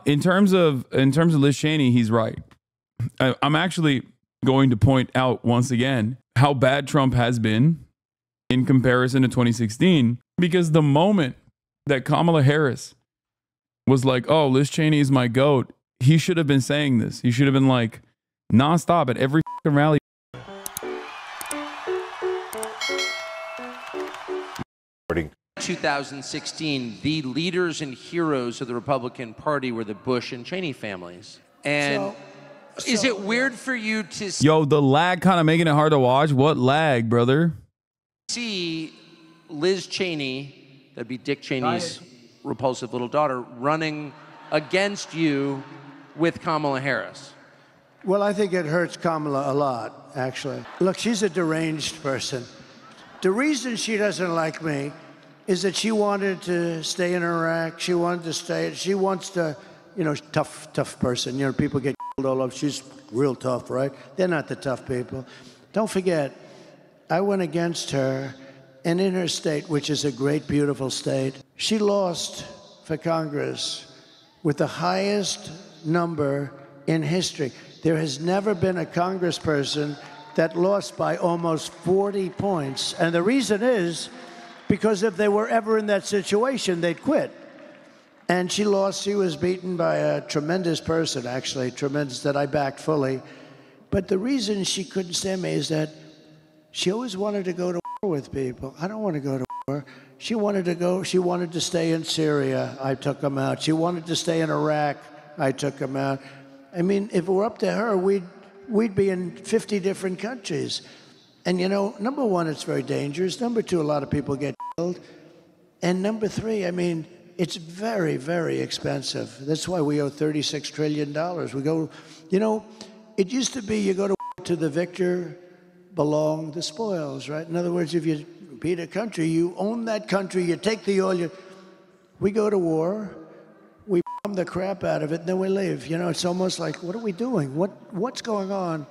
In terms of Liz Cheney, he's right. I'm actually going to point out once again how bad Trump has been in comparison to 2016, because the moment that Kamala Harris was like, "Oh, Liz Cheney is my GOAT," he should have been saying this. He should have been like nonstop at every rally. 2016, the leaders and heroes of the Republican Party were the Bush and Cheney families. And is it weird for you to Yo, the lag kind of making it hard to watch? What lag, brother? see Liz Cheney, that'd be Dick Cheney's repulsive little daughter, running against you with Kamala Harris? Well, I think it hurts Kamala a lot, actually. Look, she's a deranged person. The reason she doesn't like me is that she wanted to stay in Iraq. She wanted to stay. She wants to, you know, tough person. You know, people get killed all over. She's real tough, right? They're not the tough people. Don't forget, I went against her, and in her state, which is a great, beautiful state, she lost for Congress with the highest number in history. There has never been a congressperson that lost by almost 40 points. And the reason is because if they were ever in that situation, they'd quit. And she lost. She was beaten by a tremendous person, actually, tremendous, that I backed fully. But the reason she couldn't stand me is that she always wanted to go to war with people. I don't want to go to war. She wanted to stay in Syria. I took them out. She wanted to stay in Iraq. I took them out. I mean, if it were up to her, we'd be in 50 different countries. And, you know, number one, it's very dangerous. Number two, a lot of people get killed. And number three, I mean, it's very, very expensive. That's why we owe $36 trillion. We go, you know, it used to be you go to the victor belong the spoils, right? In other words, if you beat a country, you own that country, you take the oil. We go to war, we bomb the crap out of it, and then we leave. You know, it's almost like, what are we doing? What's going on?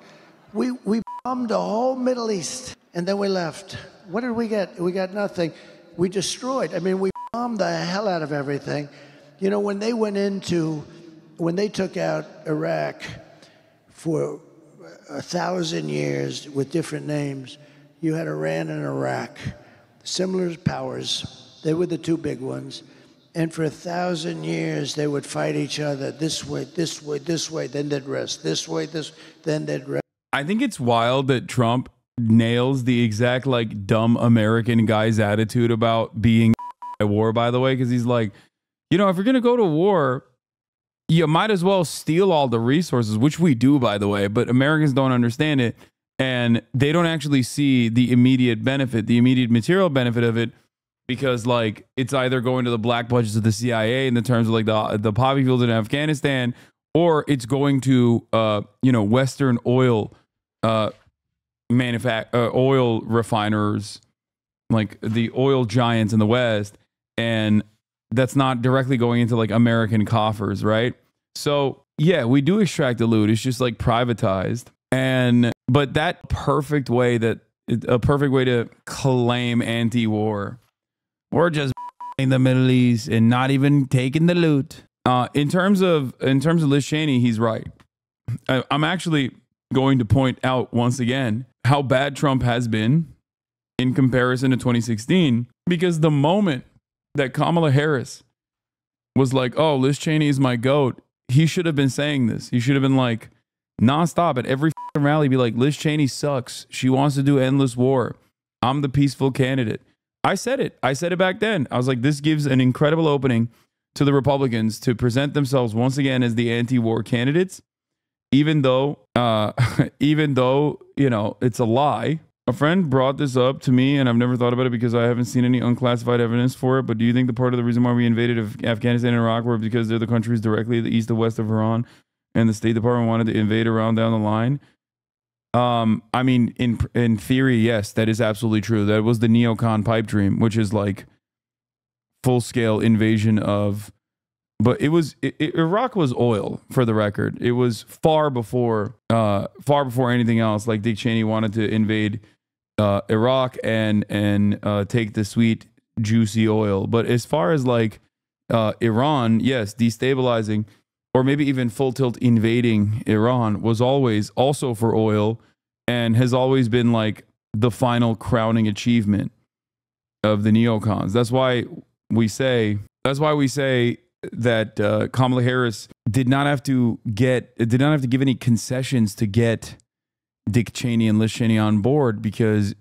We bombed the whole Middle East, and then we left. What did we get? We got nothing. We destroyed. I mean, we bombed the hell out of everything. You know, when they took out Iraq for 1,000 years with different names, you had Iran and Iraq, similar powers. They were the two big ones. And for 1,000 years, they would fight each other this way, this way, this way, then they'd rest. This way, then they'd rest. I think it's wild that Trump nails the exact like dumb American guy's attitude about being at war, by the way, because he's like, you know, if you're going to go to war, you might as well steal all the resources, which we do, by the way, but Americans don't understand it. And they don't actually see the immediate benefit, the immediate material benefit of it, because like it's either going to the black budgets of the CIA in the terms of like the poppy fields in Afghanistan, or it's going to you know, Western oil oil refiners, like the oil giants in the West, and that's not directly going into like American coffers, right? So yeah, we do extract the loot. It's just like privatized. But that perfect way to claim anti-war, or just in the Middle East and not even taking the loot. In terms of Liz Cheney, he's right. I'm actually going to point out once again how bad Trump has been in comparison to 2016, because the moment that Kamala Harris was like, "Oh, Liz Cheney is my GOAT," he should have been saying this. He should have been like nonstop at every rally, be like, "Liz Cheney sucks. She wants to do endless war. I'm the peaceful candidate." I said it. I said it back then. I was like, this gives an incredible opening to the Republicans to present themselves once again as the anti-war candidates, even though, you know, it's a lie. A friend brought this up to me, and I've never thought about it because I haven't seen any unclassified evidence for it. But do you think the part of the reason why we invaded Afghanistan and Iraq were because they're the countries directly the east and west of Iran, and the State Department wanted to invade Iran down the line? I mean, in theory, yes, that is absolutely true. That was the neocon pipe dream, which is like full-scale invasion of, but Iraq was oil, for the record. It was far before anything else. Like Dick Cheney wanted to invade Iraq and take the sweet, juicy oil. But as far as like Iran, yes, destabilizing. or maybe even full tilt invading Iran, was always also for oil and has always been like the final crowning achievement of the neocons. That's why we say that Kamala Harris did not have to give any concessions to get Dick Cheney and Liz Cheney on board, because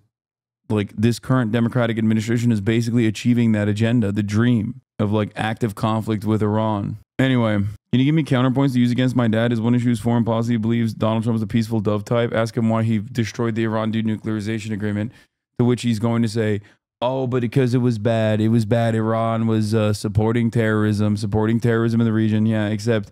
like this current Democratic administration is basically achieving that agenda, the dream of like active conflict with Iran. Anyway, can you give me counterpoints to use against my dad? His one issue is foreign policy. He believes Donald Trump is a peaceful dove type. Ask him why he destroyed the Iran denuclearization agreement, to which he's going to say, oh, but because it was bad. It was bad. Iran was supporting terrorism in the region. Yeah, except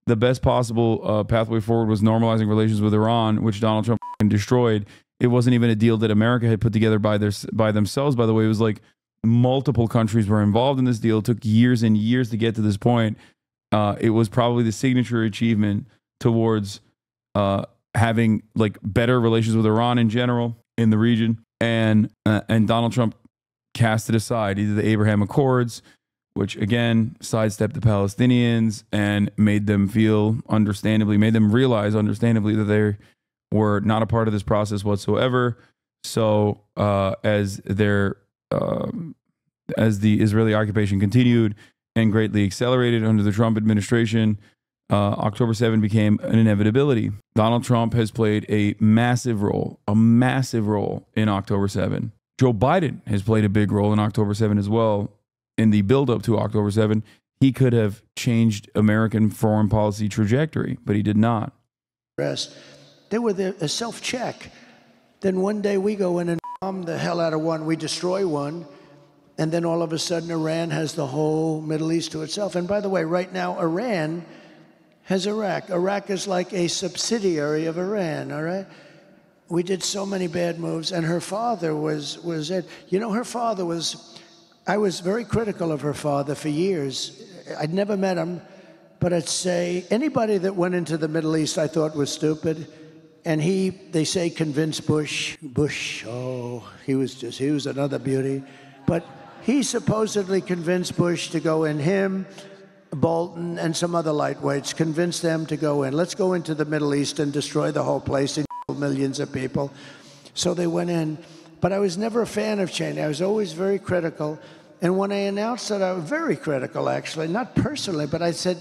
the best possible pathway forward was normalizing relations with Iran, which Donald Trump destroyed. It wasn't even a deal that America had put together by themselves, by the way. It was like multiple countries were involved in this deal. It took years and years to get to this point. It was probably the signature achievement towards having like better relations with Iran in general in the region. And Donald Trump cast it aside, either the Abraham Accords, which again sidestepped the Palestinians and made them realize understandably that they were not a part of this process whatsoever. So as the Israeli occupation continued and greatly accelerated under the Trump administration, October 7 became an inevitability. Donald Trump has played a massive role in October 7. Joe Biden has played a big role in October 7 as well. In the buildup to October 7, he could have changed American foreign policy trajectory, but he did not. They were a self-check. Then one day we go in and bomb the hell out of one, we destroy one, and then all of a sudden Iran has the whole Middle East to itself. And by the way, right now Iran has Iraq. Iraq is like a subsidiary of Iran, all right? We did so many bad moves, and her father was it. You know, her father was, I was very critical of her father for years. I'd never met him, but I'd say anybody that went into the Middle East I thought was stupid. And they say convinced Bush, oh, he was another beauty. But he supposedly convinced Bush to go in, him, Bolton, and some other lightweights, convinced them to go in. Let's go into the Middle East and destroy the whole place and kill millions of people. So they went in. But I was never a fan of Cheney. I was always very critical. And when I announced that, I was very critical, actually, not personally, but I said,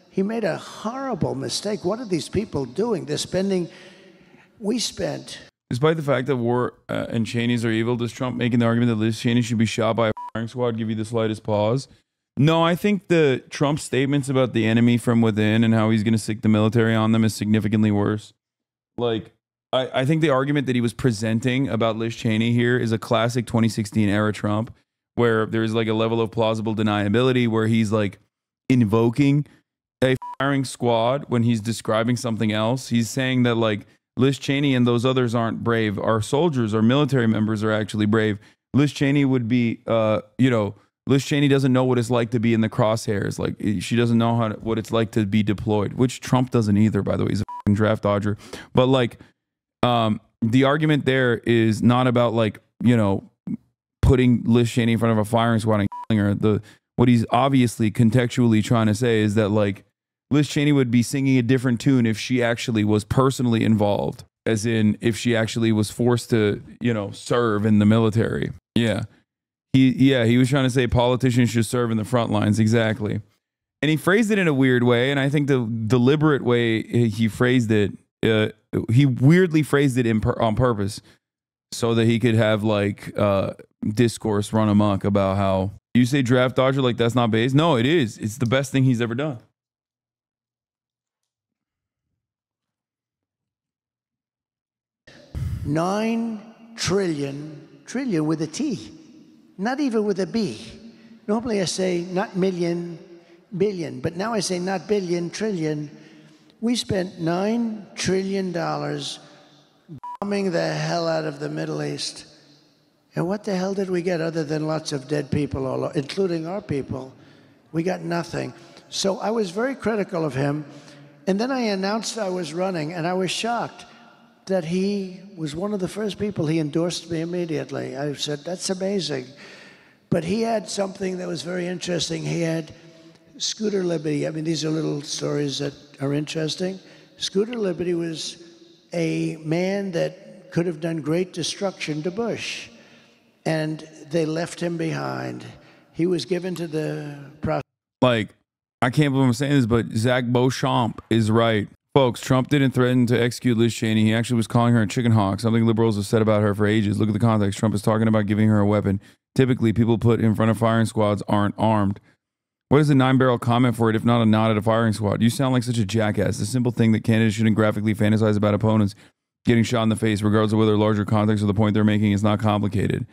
he made a horrible mistake. What are these people doing? They're spending, we spent. Despite the fact that war and Cheneys are evil, does Trump making the argument that Liz Cheney should be shot by a firing squad give you the slightest pause? No, I think the Trump statements about the enemy from within and how he's going to stick the military on them is significantly worse. Like, I think the argument that he was presenting about Liz Cheney here is a classic 2016 era Trump, where there's like a level of plausible deniability where he's like invoking a firing squad when he's describing something else. He's saying that like Liz Cheney and those others aren't brave. Our soldiers, our military members are actually brave. Liz Cheney would be, Liz Cheney doesn't know what it's like to be in the crosshairs. Like she doesn't know what it's like to be deployed, which Trump doesn't either, by the way. He's a fucking draft dodger. But like, the argument there is not about like, putting Liz Cheney in front of a firing squad and killing her. What he's obviously contextually trying to say is that like Liz Cheney would be singing a different tune if she actually was personally involved, as in if she actually was forced to, serve in the military. Yeah. He was trying to say politicians should serve in the front lines. Exactly. And he phrased it in a weird way. And I think the deliberate way he phrased it, he weirdly phrased it on purpose so that he could have like discourse run amok about how you say draft dodger, like that's not base. No, it is. It's the best thing he's ever done. $9 trillion with a T, not even with a B. Normally I say not million, billion, but now I say not billion, trillion. We spent $9 trillion bombing the hell out of the Middle East. And what the hell did we get other than lots of dead people, including our people? We got nothing. So I was very critical of him. And then I announced I was running, and I was shocked that he was one of the first people. He endorsed me immediately. I said, that's amazing. But he had something that was very interesting. He had Scooter Libby, I mean, these are little stories that are interesting. Scooter Libby was a man that could have done great destruction to Bush, and they left him behind. He was given to the Like, I can't believe I'm saying this, but Zach Beauchamp is right. Folks, Trump didn't threaten to execute Liz Cheney. He actually was calling her a chicken hawk, something liberals have said about her for ages. Look at the context. Trump is talking about giving her a weapon. Typically, people put in front of firing squads aren't armed. What is a 9-barrel comment for it if not a nod at a firing squad? You sound like such a jackass. The simple thing that candidates shouldn't graphically fantasize about opponents getting shot in the face, regardless of whether larger context or the point they're making is not complicated.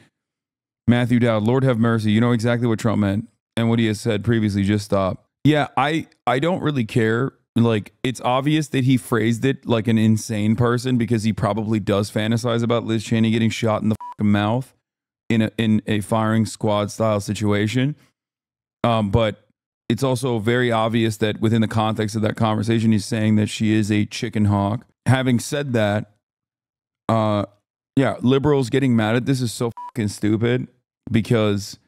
Matthew Dowd, Lord have mercy. You know exactly what Trump meant and what he has said previously. Just stop. Yeah, I don't really care. Like, it's obvious that he phrased it like an insane person because he probably does fantasize about Liz Cheney getting shot in the fucking mouth in a firing squad style situation. But it's also very obvious that within the context of that conversation, he's saying that she is a chicken hawk. Having said that, yeah, liberals getting mad at this is so fucking stupid because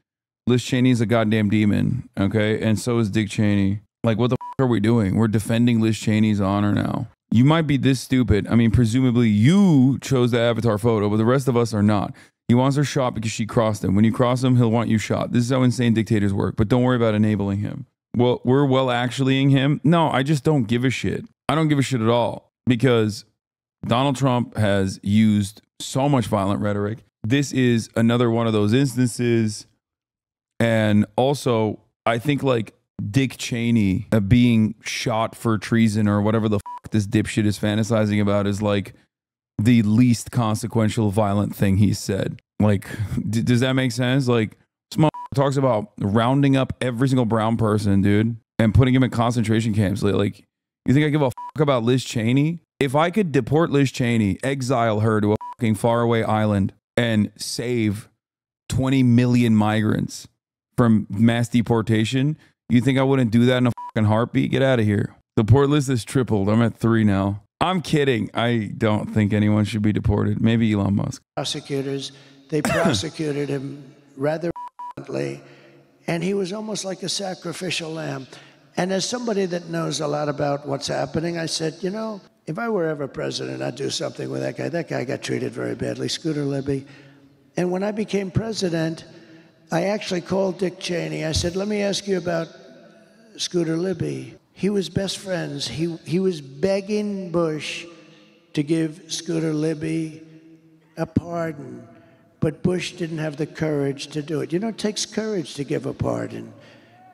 Liz Cheney is a goddamn demon, okay? And so is Dick Cheney. Like, what the fuck are we doing? We're defending Liz Cheney's honor now. You might be this stupid. I mean, presumably you chose the avatar photo, but the rest of us are not. He wants her shot because she crossed him. When you cross him, he'll want you shot. This is how insane dictators work, but don't worry about enabling him. Well, we're well actuallying him. No, I just don't give a shit. I don't give a shit at all because Donald Trump has used so much violent rhetoric. This is another one of those instances. And also, I think like Dick Cheney being shot for treason or whatever the fuck this dipshit is fantasizing about is like the least consequential violent thing he said. Like, does that make sense? Like, this talks about rounding up every single brown person, dude, and putting him in concentration camps. Like, you think I give a fuck about Liz Cheney? If I could deport Liz Cheney, exile her to a fucking faraway island, and save 20 million migrants from mass deportation, you think I wouldn't do that in a fucking heartbeat? Get out of here. The deport list has tripled. I'm at 3 now. I'm kidding. I don't think anyone should be deported. Maybe Elon Musk. Prosecutors, they prosecuted him rather violently, and he was almost like a sacrificial lamb. And as somebody that knows a lot about what's happening, I said, you know, if I were ever president, I'd do something with that guy. That guy got treated very badly, Scooter Libby. And when I became president, I actually called Dick Cheney. I said, let me ask you about Scooter Libby. He was best friends. He was begging Bush to give Scooter Libby a pardon, but Bush didn't have the courage to do it. You know, it takes courage to give a pardon.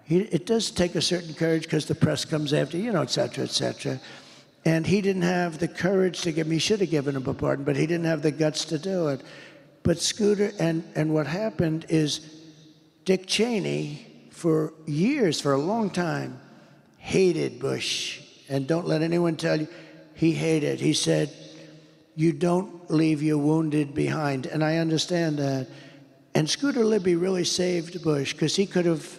It does take a certain courage because the press comes after, you know, et cetera, et cetera. And he didn't have the courage to give him, he should have given him a pardon, but he didn't have the guts to do it. But Scooter, and what happened is Dick Cheney, for years, for a long time, hated Bush. And don't let anyone tell you, he hated. He said, you don't leave your wounded behind. And I understand that. And Scooter Libby really saved Bush because he could have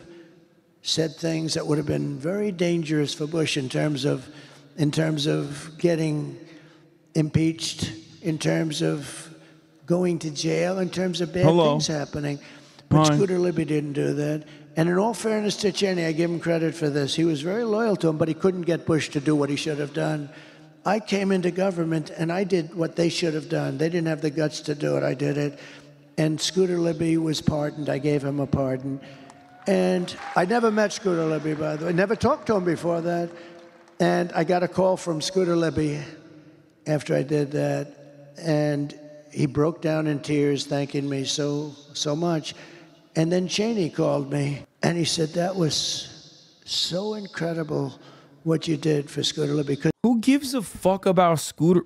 said things that would have been very dangerous for Bush in terms of getting impeached, in terms of going to jail, in terms of bad things happening. But Scooter Libby didn't do that. And in all fairness to Cheney, I give him credit for this. He was very loyal to him, but he couldn't get Bush to do what he should have done. I came into government, and I did what they should have done. They didn't have the guts to do it. I did it. And Scooter Libby was pardoned. I gave him a pardon. And I never met Scooter Libby, by the way. I never talked to him before that. And I got a call from Scooter Libby after I did that. And he broke down in tears, thanking me so much. And then Cheney called me, and he said, that was so incredible what you did for Scooter Libby. Who gives a fuck about Scooter?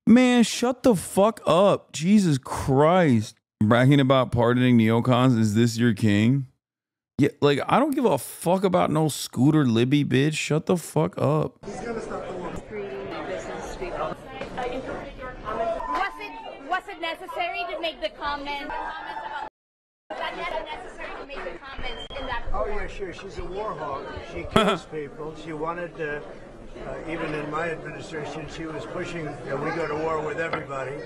Man, shut the fuck up. Jesus Christ. Bragging about pardoning neocons, is this your king? Yeah, like, I don't give a fuck about no Scooter Libby, bitch. Shut the fuck up. He's gonna stop the war. Business people. Was it necessary to make the comment? Was that necessary to make the comments in that report? Oh, yeah, sure. She's a war hawk. She kills people. She wanted, even in my administration, she was pushing that we go to war with everybody.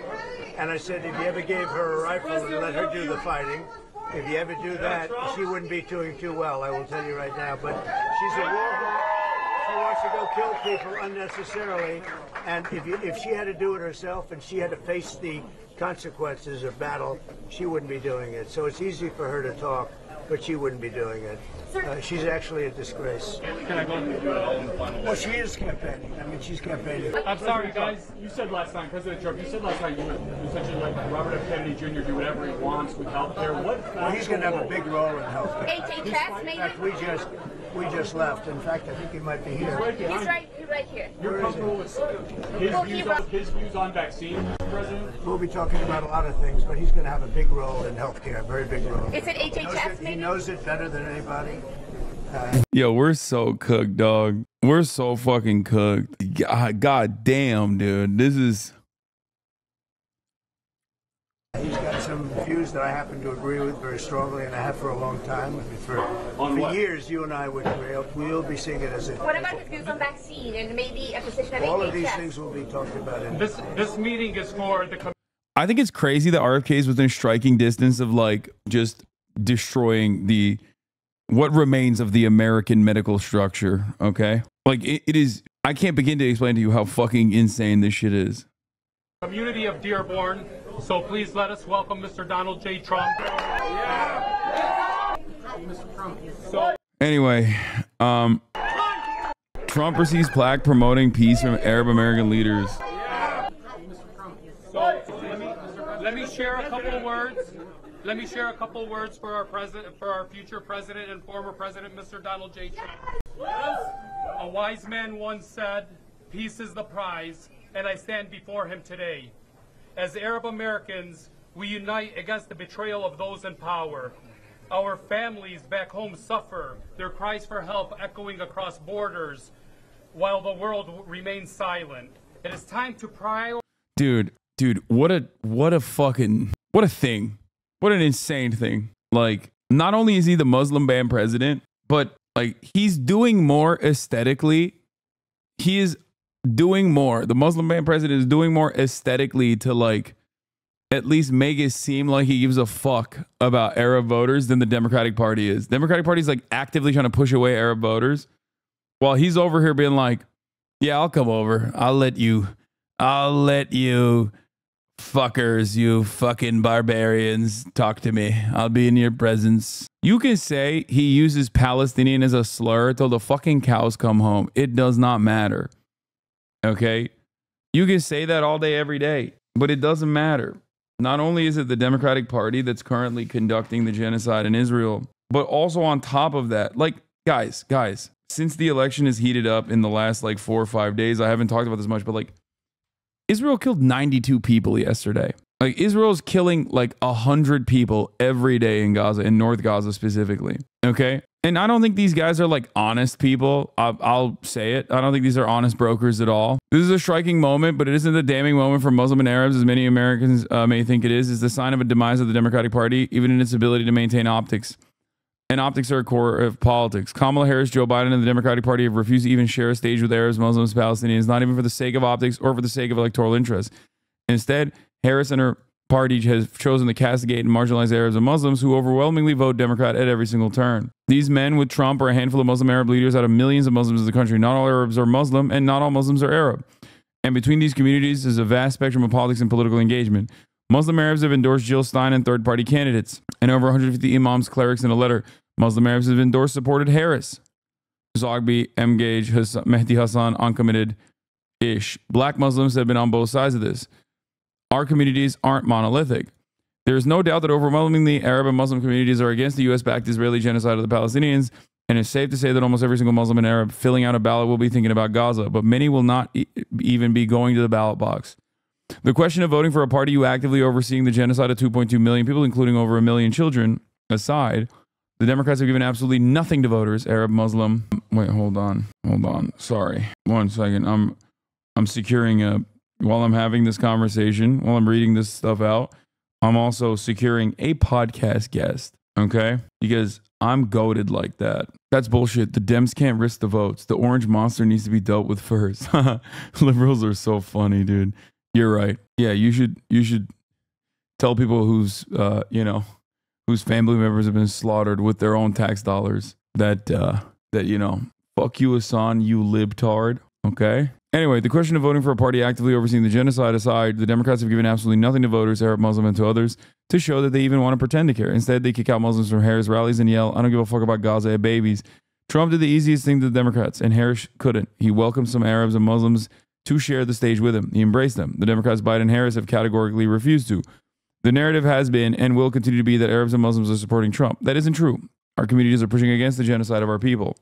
And I said, if you ever gave her a rifle and let her do the fighting, if you ever do that, she wouldn't be doing too well, I will tell you right now. But She's a war hawk. She wants to go kill people unnecessarily. And if she had to do it herself and she had to face the consequences of battle, she wouldn't be doing it. So it's easy for her to talk, but she wouldn't be doing it. She's actually a disgrace. Can I go and do it all in the final? Well, she is campaigning. I mean, she's campaigning. I'm sorry, guys. You said last time, President Trump, you said last night you said you let Robert F. Kennedy Jr. do whatever he wants with health care. Well, he's going to have a big role in health care. HHS, maybe? In fact, we just left. In fact, I think he might be here. He's right here. You're comfortable with his views on vaccines, Mr. President? We'll be talking about a lot of things, but he's going to have a big role in health care, a very big role. Is it HHS, maybe? He knows it better than anybody. Yo, we're so cooked, dog. We're so fucking cooked. God damn, dude. This is... He's got some views that I happen to agree with very strongly, and I have for a long time. For years, you and I would agree. We'll be seeing it as a... What about his views on vaccine and maybe a position of HHS? All of these things will be talked about in this meeting is for the... I think it's crazy that RFK is within striking distance of like just destroying the... what remains of the American medical structure, okay? Like, it is... I can't begin to explain to you how fucking insane this shit is. community of Dearborn. So please let us welcome Mr. Donald J. Trump. Yeah. Mr. Trump. So anyway, Trump receives plaque promoting peace from Arab American leaders. So let me share a couple of words. Let me share a couple of words for our president, for our future president and former president, Mr. Donald J. Trump. A wise man once said, "Peace is the prize," and I stand before him today. As Arab Americans, we unite against the betrayal of those in power. Our families back home suffer, their cries for help echoing across borders, while the world remains silent. It is time to prioritize. Dude, what a thing. What an insane thing. Like, not only is he the Muslim ban president, but like he's doing more aesthetically. He is doing more. The Muslim ban president is doing more aesthetically to like at least make it seem like he gives a fuck about Arab voters than the Democratic Party is. Democratic Party is like actively trying to push away Arab voters while he's over here being like, yeah, I'll come over. I'll let you fuckers, you fucking barbarians, talk to me. I'll be in your presence. You can say he uses Palestinian as a slur till the fucking cows come home. It does not matter. Okay? You can say that all day, every day, but it doesn't matter. Not only is it the Democratic Party that's currently conducting the genocide in Israel, but also on top of that, like, guys, since the election is heated up in the last like 4 or 5 days, I haven't talked about this much, but like, Israel killed 92 people yesterday. Like, Israel's killing like 100 people every day in Gaza, in North Gaza specifically. Okay? And I don't think these guys are like honest people. I'll say it. I don't think these are honest brokers at all. This is a striking moment, but it isn't a damning moment for Muslim and Arabs, as many Americans may think it is. It's the sign of a demise of the Democratic Party, even in its ability to maintain optics. And optics are a core of politics. Kamala Harris, Joe Biden, and the Democratic Party have refused to even share a stage with Arabs, Muslims, Palestinians, not even for the sake of optics or for the sake of electoral interest. Instead, Harris and her party has chosen to castigate and marginalize Arabs and Muslims who overwhelmingly vote Democrat at every single turn. These men with Trump are a handful of Muslim Arab leaders out of millions of Muslims in the country. Not all Arabs are Muslim, and not all Muslims are Arab. And between these communities is a vast spectrum of politics and political engagement. Muslim Arabs have endorsed Jill Stein and third-party candidates, and over 150 imams, clerics, in a letter. Muslim Arabs have endorsed, supported Harris, Zogby, Mgage, Mehdi Hasan, uncommitted-ish. Black Muslims have been on both sides of this. Our communities aren't monolithic. There is no doubt that overwhelmingly Arab and Muslim communities are against the U.S.-backed Israeli genocide of the Palestinians, and it's safe to say that almost every single Muslim and Arab filling out a ballot will be thinking about Gaza, but many will not even be going to the ballot box. The question of voting for a party who actively overseeing the genocide of 2.2 million people, including over 1 million children, aside, the Democrats have given absolutely nothing to voters, Arab, Muslim. Wait, hold on. Sorry. 1 second. I'm securing while I'm having this conversation, while I'm reading this stuff out, I'm also securing a podcast guest, okay? Because I'm goated like that. That's bullshit. The Dems can't risk the votes. The orange monster needs to be dealt with first. Liberals are so funny, dude. You're right. Yeah, you should tell people whose family members have been slaughtered with their own tax dollars that Fuck you, Hasan, you libtard. Okay. Anyway, the question of voting for a party actively overseeing the genocide aside, the Democrats have given absolutely nothing to voters, Arab, Muslim, and to others, to show that they even want to pretend to care. Instead, they kick out Muslims from Harris rallies and yell, I don't give a fuck about Gaza and babies. Trump did the easiest thing to the Democrats, and Harris couldn't. He welcomed some Arabs and Muslims to share the stage with him. He embraced them. The Democrats, Biden and Harris, have categorically refused to. The narrative has been and will continue to be that Arabs and Muslims are supporting Trump. That isn't true. Our communities are pushing against the genocide of our people.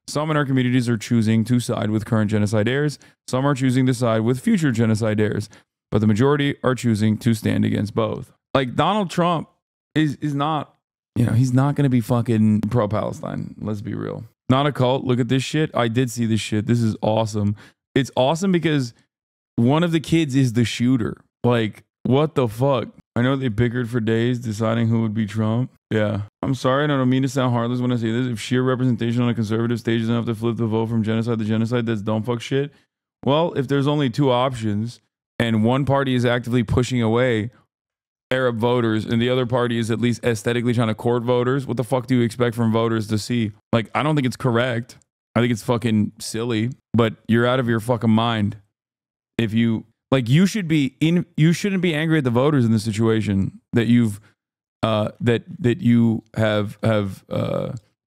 Some in our communities are choosing to side with current genocidaires. Some are choosing to side with future genocidaires. But the majority are choosing to stand against both. Like, Donald Trump is not, he's not going to be fucking pro-Palestine. Let's be real. Not a cult. Look at this shit. I did see this shit. This is awesome. It's awesome because one of the kids is the shooter. Like, what the fuck? I know they bickered for days deciding who would be Trump. Yeah. I'm sorry, and I don't mean to sound heartless when I say this. If sheer representation on a conservative stage is enough to flip the vote from genocide to genocide, that's dumb fuck shit. Well, if there's only two options and one party is actively pushing away Arab voters and the other party is at least aesthetically trying to court voters, what the fuck do you expect from voters to see? Like, I don't think it's correct. I think it's fucking silly, but you're out of your fucking mind. If you, like, you shouldn't be angry at the voters in this situation that you've that you have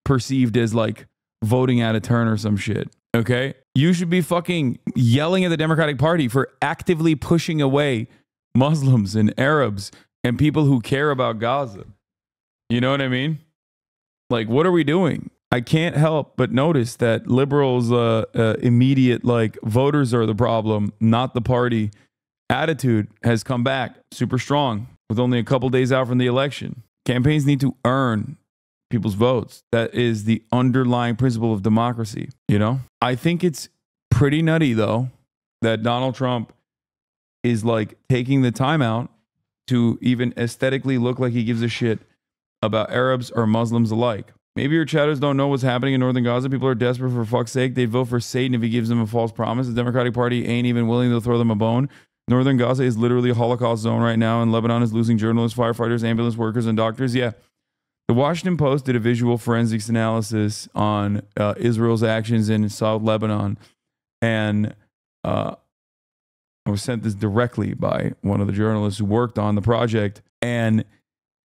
perceived as like voting out of turn or some shit. Okay, you should be fucking yelling at the Democratic Party for actively pushing away Muslims and Arabs and people who care about Gaza. You know what I mean? Like, what are we doing? I can't help but notice that liberals' immediate, like, voters are the problem, not the party. Attitude has come back super strong with only a couple days out from the election. Campaigns need to earn people's votes. That is the underlying principle of democracy, you know? I think it's pretty nutty, though, that Donald Trump is, like, taking the time out to even aesthetically look like he gives a shit about Arabs or Muslims alike. Maybe your chatters don't know what's happening in northern Gaza. People are desperate for fuck's sake. They'd vote for Satan if he gives them a false promise. The Democratic Party ain't even willing to throw them a bone. Northern Gaza is literally a Holocaust zone right now, and Lebanon is losing journalists, firefighters, ambulance workers, and doctors. Yeah. The Washington Post did a visual forensics analysis on Israel's actions in South Lebanon, and I was sent this directly by one of the journalists who worked on the project, and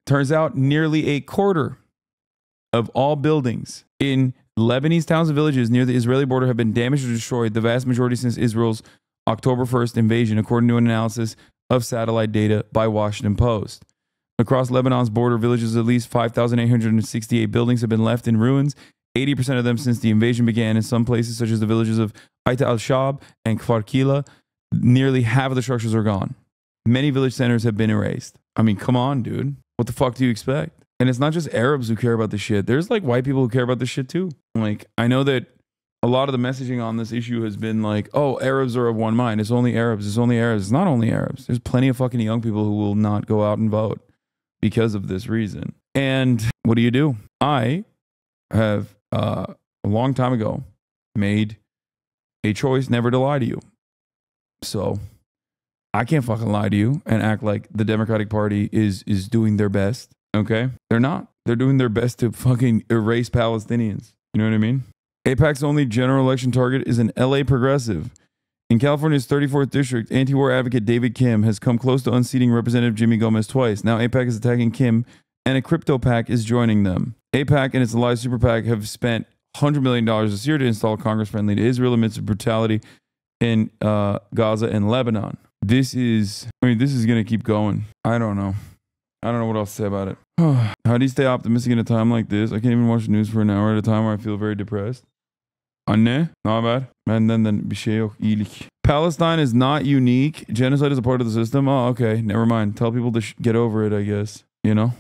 turns out nearly a quarter of all buildings in Lebanese towns and villages near the Israeli border have been damaged or destroyed, the vast majority since Israel's October 1st invasion, according to an analysis of satellite data by Washington Post. Across Lebanon's border villages, at least 5,868 buildings have been left in ruins, 80% of them since the invasion began. In some places, such as the villages of Aita al-Shab and Kfar Kila, nearly half of the structures are gone. Many village centers have been erased. I mean, come on, dude. What the fuck do you expect? And it's not just Arabs who care about this shit. There's like white people who care about this shit too. Like, I know that a lot of the messaging on this issue has been like, oh, Arabs are of one mind. It's only Arabs. It's only Arabs. It's not only Arabs. There's plenty of fucking young people who will not go out and vote because of this reason. And what do? I have, a long time ago, made a choice never to lie to you. So I can't fucking lie to you and act like the Democratic Party is doing their best. Okay? They're not. They're doing their best to fucking erase Palestinians. You know what I mean? AIPAC's only general election target is an LA progressive. In California's 34th district, anti-war advocate David Kim has come close to unseating Representative Jimmy Gomez twice. Now AIPAC is attacking Kim, and a crypto PAC is joining them. AIPAC and its allied super PAC have spent $100 million this year to install Congress friendly to Israel amidst the brutality in Gaza and Lebanon. This is going to keep going. I don't know what else to say about it. How do you stay optimistic in a time like this? I can't even watch the news for an hour at a time where I feel very depressed. Anne, not bad. And then bir şey yok, iyilik. Palestine is not unique. Genocide is a part of the system. Oh, okay. Never mind. Tell people to get over it, I guess. You know?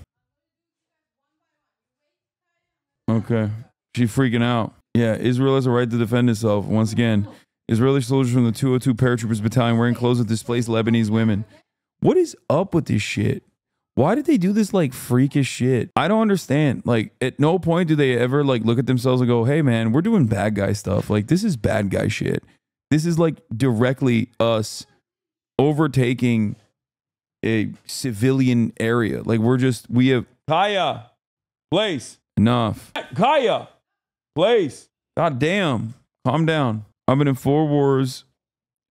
Okay. She's freaking out. Yeah, Israel has a right to defend itself. Once again, Israeli soldiers from the 202 paratroopers battalion wearing clothes that displace Lebanese women. What is up with this shit? Why did they do this like freakish shit? I don't understand. Like, at no point do they ever like look at themselves and go, hey man, we're doing bad guy stuff. Like, this is bad guy shit. This is like directly us overtaking a civilian area. Like, we have Kaya, place. Enough. Kaya, place. God damn. Calm down. I've been in 4 wars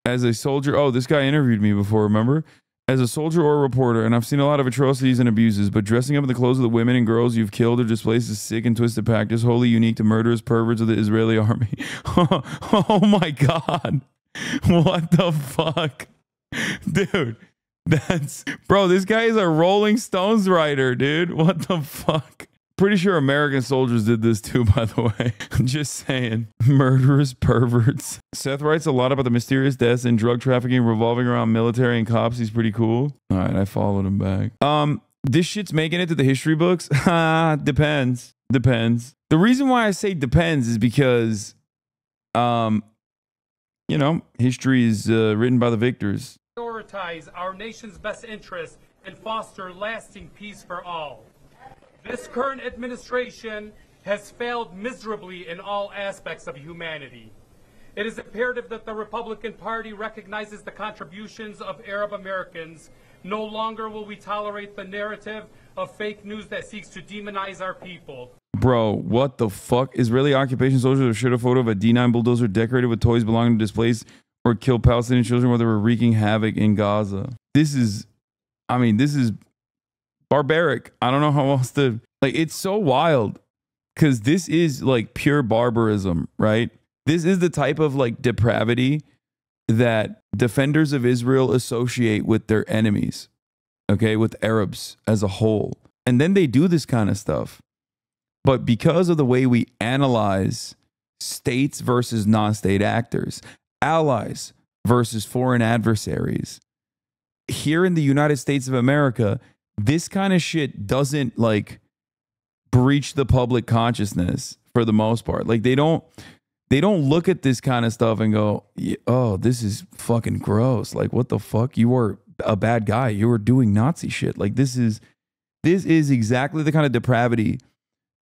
as a soldier. Oh, this guy interviewed me before, remember? As a soldier or a reporter, and I've seen a lot of atrocities and abuses, but dressing up in the clothes of the women and girls you've killed or displaced is sick and twisted practice, wholly unique to murderous perverts of the Israeli army. Oh my God. What the fuck? Dude, bro, this guy is a Rolling Stones writer, dude. What the fuck? Pretty sure American soldiers did this too, by the way. Just saying. Murderous perverts. Seth writes a lot about the mysterious deaths and drug trafficking revolving around military and cops. He's pretty cool. All right, I followed him back. This shit's making it to the history books? Depends. Depends. The reason why I say depends is because, you know, history is written by the victors. Prioritize our nation's best interests and foster lasting peace for all. This current administration has failed miserably in all aspects of humanity. It is imperative that the Republican Party recognizes the contributions of Arab Americans. No longer will we tolerate the narrative of fake news that seeks to demonize our people. Bro, what the fuck? Israeli occupation soldiers have shared a photo of a D9 bulldozer decorated with toys belonging to displaced or killed Palestinian children while they were wreaking havoc in Gaza. This is barbaric. I don't know how else to, like, it's so wild because this is like pure barbarism, right? This is the type of like depravity that defenders of Israel associate with their enemies, okay, with Arabs as a whole. And then they do this kind of stuff. But because of the way we analyze states versus non-state actors, allies versus foreign adversaries, here in the United States of America, this kind of shit doesn't like breach the public consciousness for the most part. Like they don't look at this kind of stuff and go, oh, this is fucking gross. Like, what the fuck? You were a bad guy. You were doing Nazi shit. Like this is exactly the kind of depravity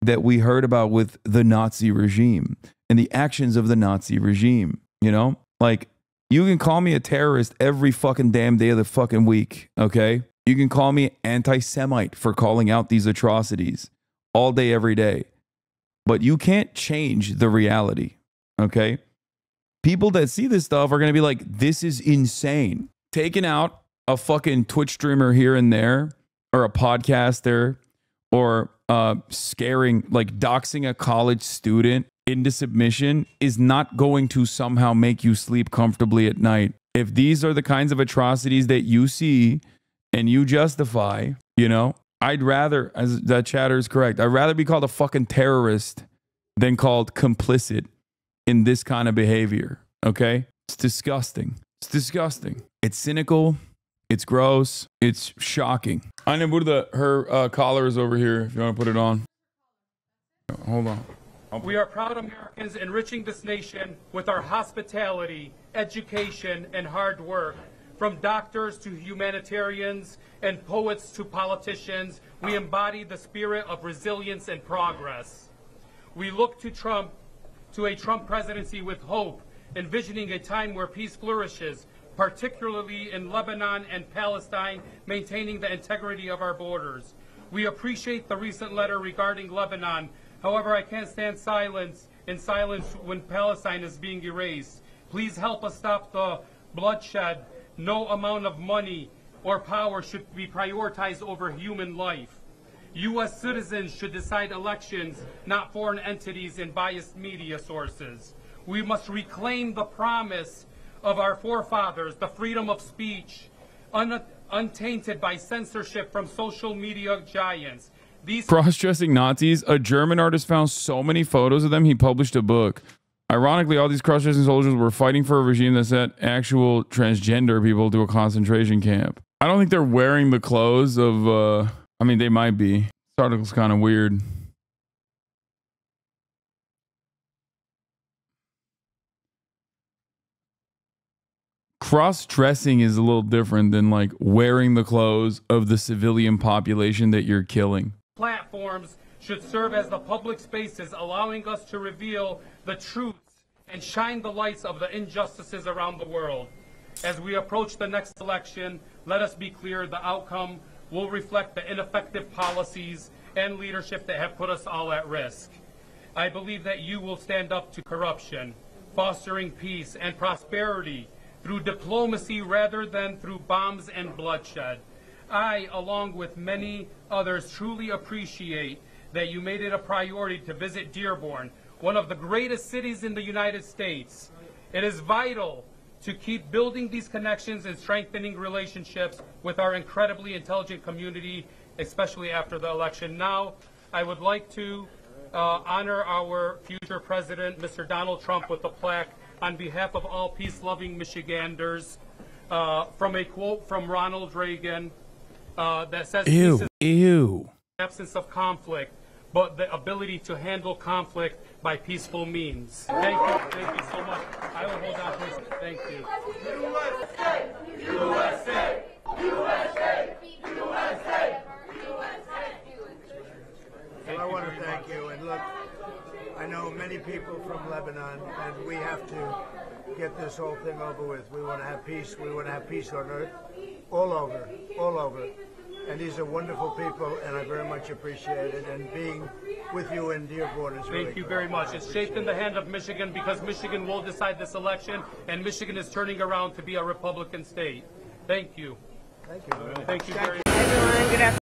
that we heard about with the Nazi regime and the actions of the Nazi regime. You know, like you can call me a terrorist every fucking damn day of the fucking week. Okay. You can call me anti-Semite for calling out these atrocities all day, every day. But you can't change the reality, okay? People that see this stuff are going to be like, this is insane. Taking out a fucking Twitch streamer here and there, or a podcaster, or scaring, like doxing a college student into submission is not going to somehow make you sleep comfortably at night. If these are the kinds of atrocities that you see and you justify, you know, I'd rather, as that chatter is correct, I'd rather be called a fucking terrorist than called complicit in this kind of behavior. Okay? It's disgusting. It's disgusting. It's cynical. It's gross. It's shocking. Anna Burda, her collar is over here if you want to put it on. Hold on. We are proud Americans enriching this nation with our hospitality, education, and hard work. From doctors to humanitarians and poets to politicians, we embody the spirit of resilience and progress. We look to a Trump presidency with hope, envisioning a time where peace flourishes, particularly in Lebanon and Palestine, maintaining the integrity of our borders. We appreciate the recent letter regarding Lebanon. However, I can't stand in silence when Palestine is being erased. Please help us stop the bloodshed. No amount of money or power should be prioritized over human life. U.S. citizens should decide elections, not foreign entities and biased media sources. We must reclaim the promise of our forefathers, the freedom of speech, untainted by censorship from social media giants. These cross-dressing Nazis, a German artist found so many photos of them, he published a book. Ironically, all these cross-dressing soldiers were fighting for a regime that sent actual transgender people to a concentration camp. I don't think they're wearing the clothes of, I mean, they might be. This article's kind of weird. Cross-dressing is a little different than like wearing the clothes of the civilian population that you're killing. Platforms should serve as the public spaces, allowing us to reveal the truths and shine the lights of the injustices around the world. As we approach the next election, let us be clear, the outcome will reflect the ineffective policies and leadership that have put us all at risk. I believe that you will stand up to corruption, fostering peace and prosperity through diplomacy rather than through bombs and bloodshed. I, along with many others, truly appreciate that you made it a priority to visit Dearborn, one of the greatest cities in the United States. It is vital to keep building these connections and strengthening relationships with our incredibly intelligent community, especially after the election. Now, I would like to honor our future president, Mr. Donald Trump, with a plaque on behalf of all peace-loving Michiganders, from a quote from Ronald Reagan that says, "Peace is the absence of conflict, but the ability to handle conflict by peaceful means." Thank you so much. I will hold on to this. Thank you. USA! USA! USA! USA! Well, I want to thank you. And look, I know many people from Lebanon, and we have to get this whole thing over with. We want to have peace. We want to have peace on earth, all over, all over. And these are wonderful people, and I very much appreciate it. And being with you in Dearborn is really Thank you cool. very much. It's shaped in the hand of Michigan because Michigan will decide this election, and Michigan is turning around to be a Republican state. Thank you. Thank you. Thank you very much. Everyone, good afternoon.